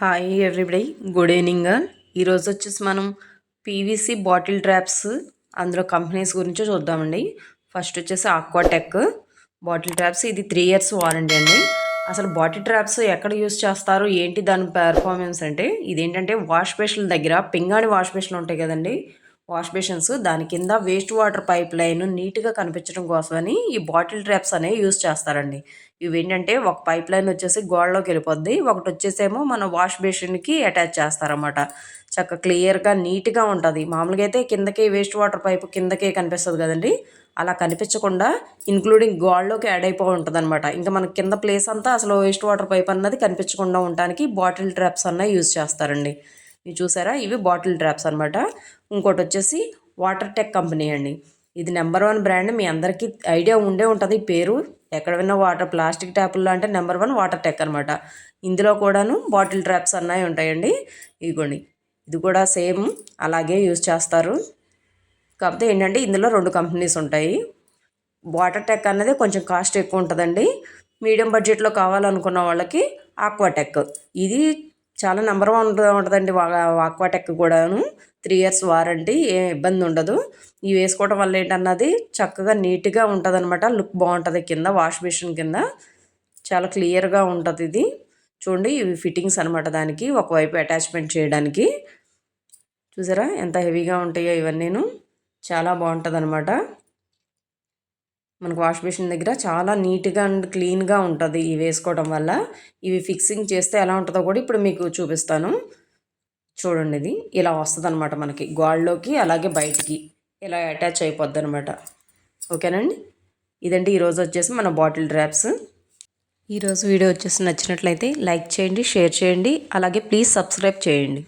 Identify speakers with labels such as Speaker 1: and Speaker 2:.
Speaker 1: Hi everybody, good evening. ఈరోజు వచ్చేసి మనం పీవీసీ బాటిల్ ట్రాప్స్ అందులో కంపెనీస్ గురించి చూద్దామండి. ఫస్ట్ వచ్చేసి ఆక్వాటెక్ బాటిల్ ట్రాప్స్. ఇది 3 years వారంటీ అండి. అసలు బాటిల్ ట్రాప్స్ ఎక్కడ యూస్ చేస్తారు, ఏంటి దాని పెర్ఫార్మెన్స్ అంటే, ఇదేంటంటే వాష్ బేషన్ల దగ్గర పింగాణి వాష్ బేషన్లు ఉంటాయి కదండి, వాష్ బేషన్స్ దాని కింద వేస్ట్ వాటర్ పైప్ లైన్ నీట్గా కనిపించడం కోసమని ఈ బాటిల్ ట్రాప్స్ అనేవి యూస్ చేస్తారండి. ఇవి ఏంటంటే ఒక పైప్ లైన్ వచ్చేసి గోడలోకి వెళ్ళిపోద్ది, ఒకటి వచ్చేసేమో మన వాష్ బేషన్కి అటాచ్ చేస్తారన్నమాట. చక్కగా క్లియర్గా నీట్గా ఉంటుంది. మామూలుగా అయితే కిందకి వేస్ట్ వాటర్ పైపు కిందకే కనిపిస్తుంది కదండి, అలా కనిపించకుండా ఇంక్లూడింగ్ గోడలోకి యాడ్ అయిపో ఉంటుంది అనమాట. ఇంకా మనకి కింద ప్లేస్ అంతా అసలు వేస్ట్ వాటర్ పైప్ అన్నది కనిపించకుండా ఉండడానికి బాటిల్ ట్రాప్స్ అన్నవి యూజ్ చేస్తారండి. ఇవి చూసారా, ఇవి బాటిల్ ట్రాప్స్ అనమాట. ఇంకోటి వచ్చేసి వాటర్ టెక్ కంపెనీ అండి. ఇది నెంబర్ 1 బ్రాండ్. మీ అందరికీ ఐడియా ఉండే ఉంటుంది ఈ పేరు. ఎక్కడ విన్నా వాటర్ ప్లాస్టిక్ ట్యాపుల్లో అంటే నెంబర్ 1 వాటర్ టెక్ అనమాట. ఇందులో కూడాను బాటిల్ ట్రాప్స్ అన్నవి ఉంటాయండి. ఇదిగోండి, ఇది కూడా సేమ్ అలాగే యూజ్ చేస్తారు. కాకపోతే ఏంటంటే ఇందులో 2 కంపెనీస్ ఉంటాయి. వాటర్ టెక్ అన్నది కొంచెం కాస్ట్ ఎక్కువ ఉంటుందండి. మీడియం బడ్జెట్లో కావాలనుకున్న వాళ్ళకి ఆక్వాటెక్, ఇది చాలా నెంబర్ 1 ఉంటుందండి. ఆక్వాటెక్ కూడాను 3 years వారంటీ, ఏం ఇబ్బంది ఉండదు. ఇవి వేసుకోవడం వల్ల ఏంటన్నది చక్కగా నీట్గా ఉంటుంది అనమాట. లుక్ బాగుంటుంది. కింద వాష్ బేసిన్ కింద చాలా క్లియర్గా ఉంటుంది. ఇది చూడండి, ఇవి ఫిట్టింగ్స్ అనమాట. దానికి ఒకవైపు అటాచ్మెంట్ చేయడానికి చూసారా ఎంత హెవీగా ఉంటాయో ఇవన్నీను. చాలా బాగుంటుంది అనమాట. మనకు వాష్ బేసిన్ దగ్గర చాలా నీట్గా అండ్ క్లీన్గా ఉంటుంది ఇవి వేసుకోవడం వల్ల. ఇవి ఫిక్సింగ్ చేస్తే ఎలా ఉంటుందో కూడా ఇప్పుడు మీకు చూపిస్తాను. చూడండి, ఇది ఇలా వస్తుంది అనమాట మనకి గోడలోకి, అలాగే బయటికి ఇలా అటాచ్ అయిపోద్ది అనమాట. ఓకేనండి, ఇదండి ఈరోజు వచ్చేసి మన బాటిల్ ట్రాప్స్. ఈరోజు వీడియో వచ్చేసి నచ్చినట్లయితే లైక్ చేయండి, షేర్ చేయండి, అలాగే ప్లీజ్ సబ్స్క్రైబ్ చేయండి.